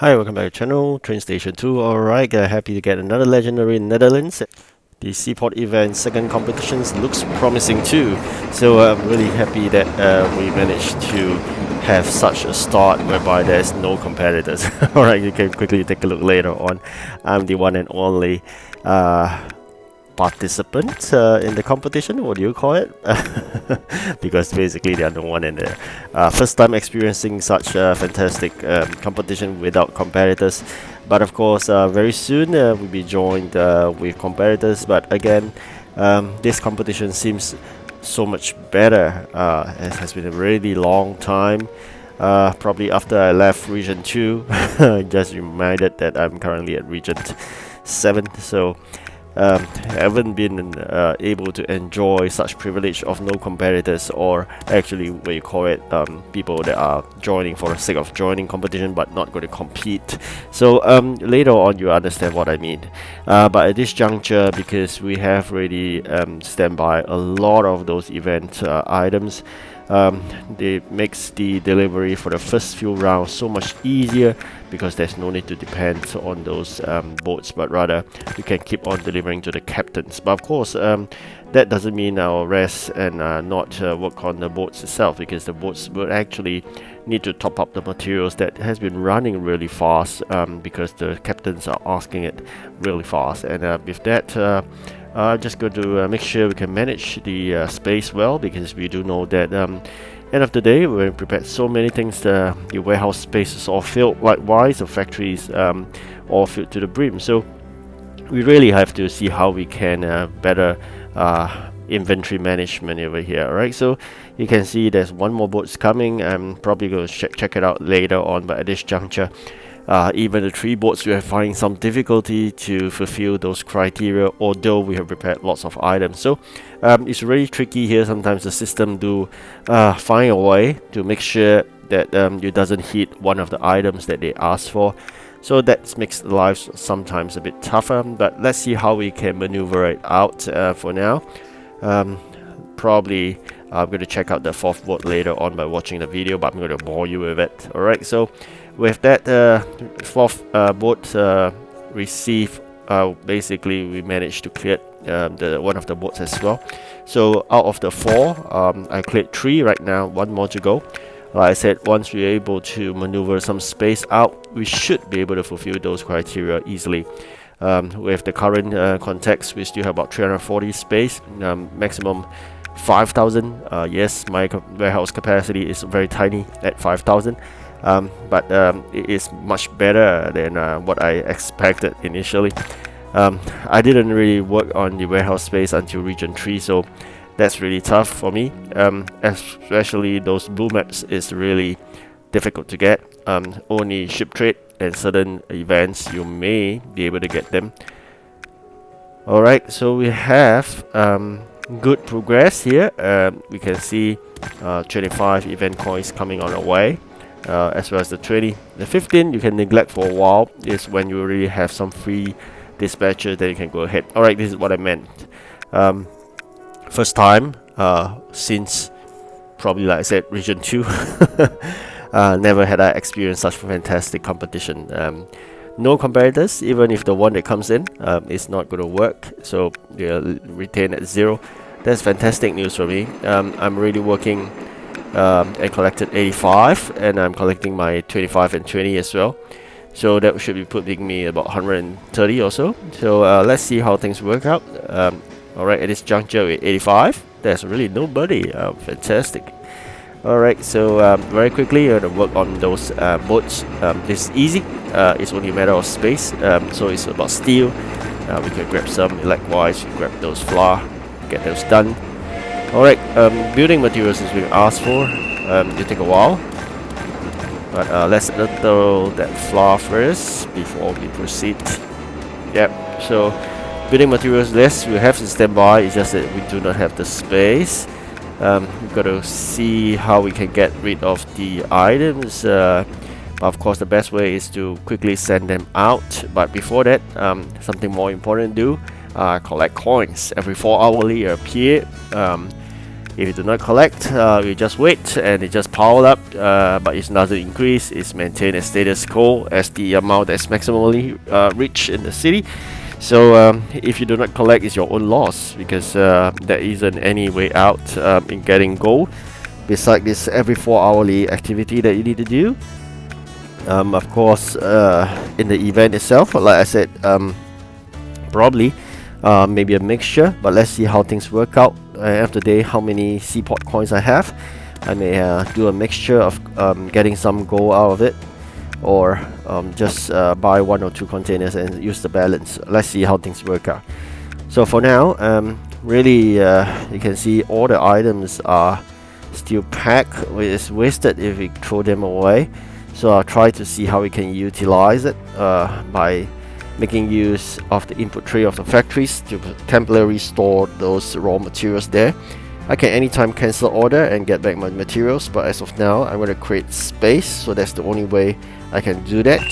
Hi, welcome back to the channel, TrainStation 2. Alright, happy to get another legendary in Netherlands. The Seaport Event second competitions looks promising too. So I'm really happy that we managed to have such a start whereby there's no competitors. Alright, you can quickly take a look later on. I'm the one and only participant in the competition. What do you call it? Because basically they are the one in the first time experiencing such a fantastic competition without competitors. But of course, very soon we'll be joined with competitors. But again, this competition seems so much better. It has been a really long time. Probably after I left Region 2, just reminded that I'm currently at Region 7. So haven't been able to enjoy such privilege of no competitors, or actually what you call it, people that are joining for the sake of joining competition but not going to compete. So later on you understand what I mean. But at this juncture, because we have already stand by a lot of those event items, it makes the delivery for the first few rounds so much easier, because there's no need to depend on those boats, but rather we can keep on delivering to the captains. But of course, that doesn't mean I'll rest and not work on the boats itself, because the boats will actually need to top up the materials that has been running really fast, because the captains are asking it really fast. And with that, just going to make sure we can manage the space well, because we do know that end of the day, we prepared so many things, the warehouse space is all filled. Likewise, the factories all filled to the brim. So we really have to see how we can better inventory management over here. Alright, so you can see there's one more boat's coming. I'm probably going to check it out later on, but at this juncture, even the 3 boats, we are finding some difficulty to fulfill those criteria, although we have prepared lots of items. So it's really tricky here. Sometimes the system do find a way to make sure that it doesn't hit one of the items that they ask for. So that makes life sometimes a bit tougher, but let's see how we can maneuver it out for now. Probably I'm going to check out the 4th boat later on by watching the video, but I'm going to bore you with it. Alright, so with that 4th boat received, basically we managed to clear one of the boats as well. So out of the 4, I cleared 3 right now, 1 more to go. Like I said, once we're able to maneuver some space out, we should be able to fulfill those criteria easily. With the current context, we still have about 340 space, maximum 5,000. Yes, my warehouse capacity is very tiny at 5,000, but it is much better than what I expected initially. I didn't really work on the warehouse space until Region 3, so that's really tough for me. Especially those blue maps is really difficult to get. Only ship trade and certain events you may be able to get them. Alright, so we have good progress here. We can see 25 event coins coming on our way, as well as the 20. The 15 you can neglect for a while, is when you really have some free dispatcher, then you can go ahead. Alright, this is what I meant. First time since probably, like I said, Region 2. Never had I experienced such fantastic competition. No competitors, even if the one that comes in is not going to work, so they'll retain at 0. That's fantastic news for me. I'm really working and collected 85, and I'm collecting my 25 and 20 as well. So that should be putting me about 130 or so. So let's see how things work out. Alright, at this juncture with 85, there's really nobody. Fantastic. Alright, so very quickly I'm going to work on those boats. This is easy. It's only a matter of space. So it's about steel. We can grab some. Likewise, we grab those flour, get those done. Alright, building materials is being asked for. It take a while, but let's throw that flour first before we proceed. Yep, so building materials list we have to stand by. It's just that we do not have the space. We've got to see how we can get rid of the items. Of course, the best way is to quickly send them out. But before that, something more important to do: collect coins. Every 4 hourly appear. If you do not collect, you just wait and it just power up, but it doesn't increase. It's maintained as status quo as the amount that's maximally reached in the city. So if you do not collect, it's your own loss, because there isn't any way out in getting gold beside this every 4-hourly activity that you need to do. Of course, in the event itself, like I said, probably maybe a mixture, but let's see how things work out. End of the day, how many Seaport coins I have, I may do a mixture of getting some gold out of it, or just buy 1 or 2 containers and use the balance. Let's see how things work out. So for now, really you can see all the items are still packed. It's wasted if we throw them away, so I'll try to see how we can utilize it by making use of the input tray of the factories to temporarily store those raw materials there. I can anytime cancel order and get back my materials, but as of now I'm going to create space, so that's the only way I can do that.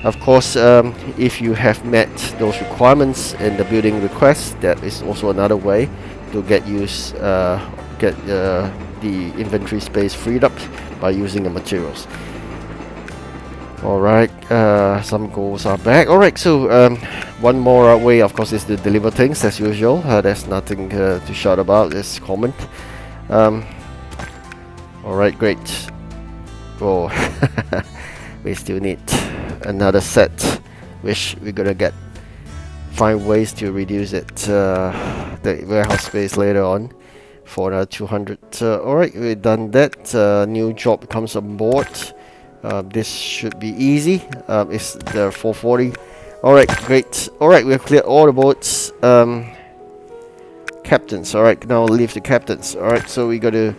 Of course, if you have met those requirements in the building request, that is also another way to get the inventory space freed up by using the materials. Alright, some goals are back. Alright, so one more way, of course, is to deliver things as usual. There's nothing to shout about, it's common. Alright, great. Oh, we still need another set, which we're gonna find ways to reduce it, the warehouse space later on for another 200. Alright, we've done that. New job comes on board. This should be easy. It's the 440. Alright, great. Alright, we've cleared all the boats. Captains. Alright, now leave the captains. Alright, so we got to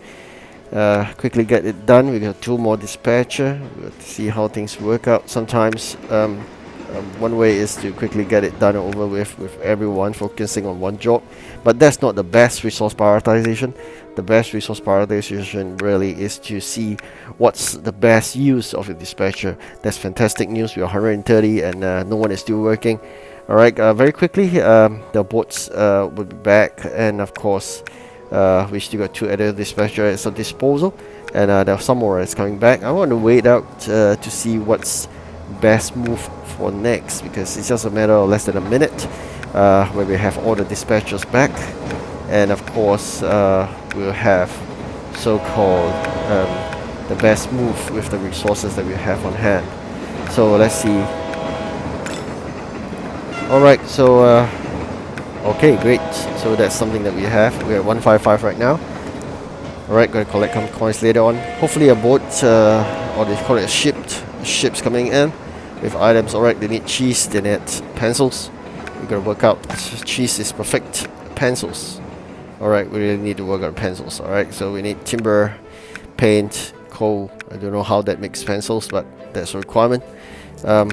quickly get it done. We got 2 more dispatcher. We got to see how things work out. Sometimes one way is to quickly get it done over with everyone focusing on one job, but that's not the best resource prioritization. The best resource prioritization really is to see what's the best use of the dispatcher. That's fantastic news. We're 130 and no one is still working. Alright, very quickly, the boats will be back, and of course we still got 2 other dispatcher at some disposal, and there are some more that's coming back. I want to wait out to see what's best move for next, because it's just a matter of less than a minute where we have all the dispatchers back, and of course we'll have so-called the best move with the resources that we have on hand. So let's see. Alright, so okay, great. So that's something that we have. We're at 155 right now. Alright, gonna collect some coins later on. Hopefully a boat, or they call it a ships coming in with items. Alright, they need cheese, they need pencils. We're gonna work out. Cheese is perfect. Pencils. Alright, we really need to work on pencils. Alright, so we need timber, paint, coal. I don't know how that makes pencils, but that's a requirement. I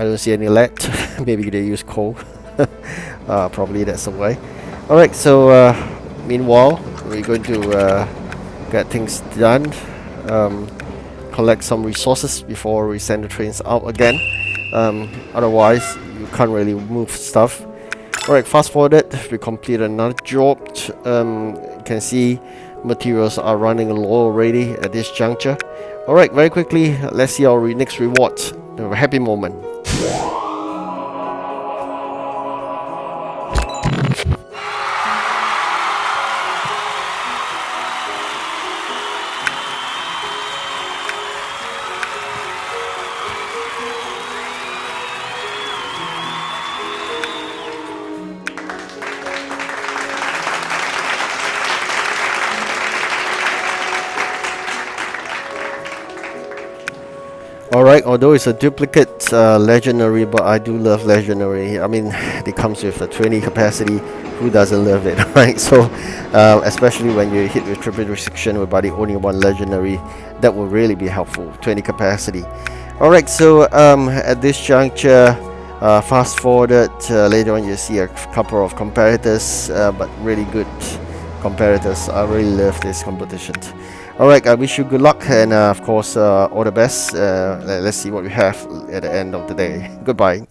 don't see any lead. Maybe they use coal. Probably that's the way. Alright, so meanwhile we're going to get things done, collect some resources before we send the trains out again. Otherwise you can't really move stuff. Alright, fast forwarded, we completed another job. You can see materials are running low already at this juncture. Alright, very quickly, let's see our next reward. A happy moment. Alright, although it's a duplicate legendary, but I do love legendary. I mean, it comes with a 20 capacity. Who doesn't love it, right? So, especially when you hit with triple restriction whereby the only 1 legendary, that will really be helpful. 20 capacity. Alright, so at this juncture, fast forwarded, later on you see a couple of comparators, but really good comparators. I really love this competition. Alright, I wish you good luck, and of course all the best. Let's see what we have at the end of the day. Goodbye.